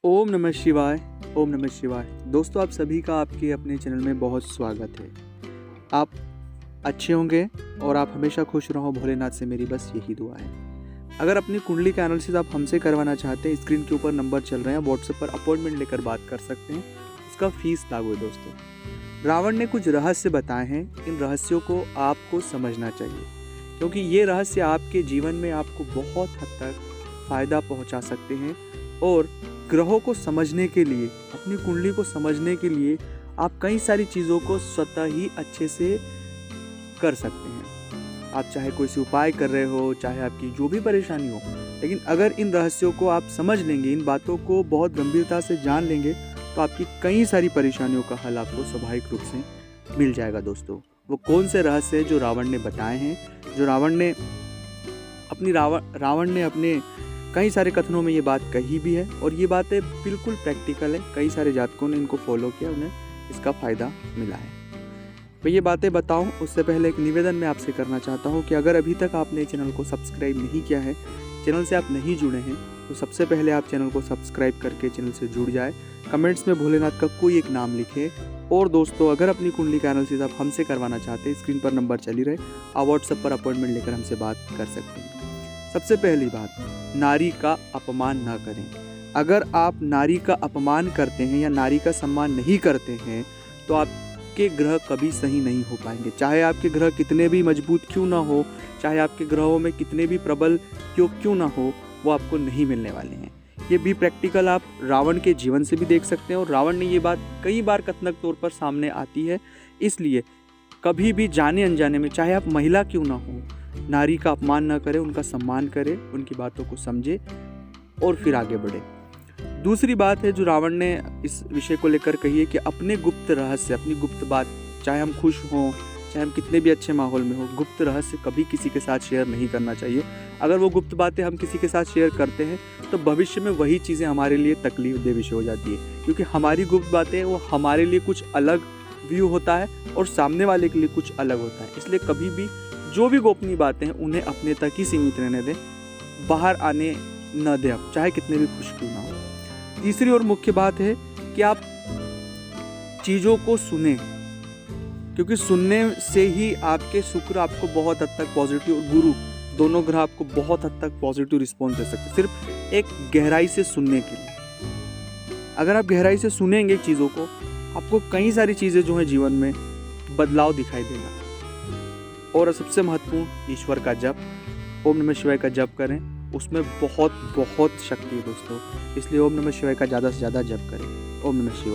ओम नमः शिवाय। ओम नमः शिवाय। दोस्तों, आप सभी का आपके अपने चैनल में बहुत स्वागत है। आप अच्छे होंगे और आप हमेशा खुश रहो, भोलेनाथ से मेरी बस यही दुआ है। अगर अपनी कुंडली का एनालिसिस आप हमसे करवाना चाहते हैं, स्क्रीन के ऊपर नंबर चल रहे हैं, व्हाट्सएप पर अपॉइंटमेंट लेकर बात कर सकते हैं। उसका फीस लागू है। दोस्तों, रावण ने कुछ रहस्य बताए हैं, इन रहस्यों को आपको समझना चाहिए, क्योंकि ये रहस्य आपके जीवन में आपको बहुत हद तक फ़ायदा पहुंचा सकते हैं। और ग्रहों को समझने के लिए, अपनी कुंडली को समझने के लिए आप कई सारी चीज़ों को स्वतः ही अच्छे से कर सकते हैं। आप चाहे कोई सी उपाय कर रहे हो, चाहे आपकी जो भी परेशानी हो, लेकिन अगर इन रहस्यों को आप समझ लेंगे, इन बातों को बहुत गंभीरता से जान लेंगे, तो आपकी कई सारी परेशानियों का हल आपको स्वाभाविक रूप से मिल जाएगा। दोस्तों, वो कौन से रहस्य हैं जो रावण ने बताए हैं, जो रावण ने अपने कई सारे कथनों में ये बात कही भी है, और ये बातें बिल्कुल प्रैक्टिकल है। कई सारे जातकों ने इनको फॉलो किया, उन्हें इसका फ़ायदा मिला है। मैं ये बातें बताऊं उससे पहले एक निवेदन मैं आपसे करना चाहता हूं कि अगर अभी तक आपने चैनल को सब्सक्राइब नहीं किया है, चैनल से आप नहीं जुड़े हैं, तो सबसे पहले आप चैनल को सब्सक्राइब करके चैनल से जुड़ जाए। कमेंट्स में भोलेनाथ का कोई एक नाम लिखे। और दोस्तों, अगर अपनी कुंडली का एनालिसिस आप हमसे करवाना चाहते हैं, स्क्रीन पर नंबर चल ही रहे, आप व्हाट्सएप पर अपॉइंटमेंट लेकर हमसे बात कर सकते हैं। सबसे पहली बात, नारी का अपमान ना करें। अगर आप नारी का अपमान करते हैं या नारी का सम्मान नहीं करते हैं, तो आपके ग्रह कभी सही नहीं हो पाएंगे। चाहे आपके ग्रह कितने भी मजबूत क्यों ना हो, चाहे आपके ग्रहों में कितने भी प्रबल क्यों ना हो, वो आपको नहीं मिलने वाले हैं। ये भी प्रैक्टिकल आप रावण के जीवन से भी देख सकते हैं, और रावण ने ये बात कई बार कथनक तौर पर सामने आती है। इसलिए कभी भी जाने अनजाने में, चाहे आप महिला क्यों ना हो, नारी का अपमान ना करें, उनका सम्मान करें, उनकी बातों को समझे और फिर आगे बढ़े। दूसरी बात है जो रावण ने इस विषय को लेकर कही है कि अपने गुप्त रहस्य, अपनी गुप्त बात, चाहे हम खुश हों, चाहे हम कितने भी अच्छे माहौल में हो, गुप्त रहस्य कभी किसी के साथ शेयर नहीं करना चाहिए। अगर वो गुप्त बातें हम किसी के साथ शेयर करते हैं, तो भविष्य में वही चीज़ें हमारे लिए तकलीफ दे विषय हो जाती है, क्योंकि हमारी गुप्त बातें वो हमारे लिए कुछ अलग व्यू होता है और सामने वाले के लिए कुछ अलग होता है। इसलिए कभी भी जो भी गोपनीय बातें हैं, उन्हें अपने तक ही सीमित रहने दें, बाहर आने न दें, आप चाहे कितने भी खुश क्यों ना हो। तीसरी और मुख्य बात है कि आप चीज़ों को सुने, क्योंकि सुनने से ही आपके शुक्र आपको बहुत हद तक पॉजिटिव, और गुरु, दोनों ग्रह आपको बहुत हद तक पॉजिटिव रिस्पॉन्स दे सकते हैं, सिर्फ एक गहराई से सुनने के लिए। अगर आप गहराई से सुनेंगे चीज़ों को, आपको कई सारी चीज़ें जो हैं जीवन में बदलाव दिखाई देगा। और सबसे महत्वपूर्ण, ईश्वर का जप, ओम नमः शिवाय का जप करें, उसमें बहुत बहुत शक्ति है दोस्तों। इसलिए ओम नमः शिवाय का ज़्यादा से ज़्यादा जप करें। ओम नमः शिवाय।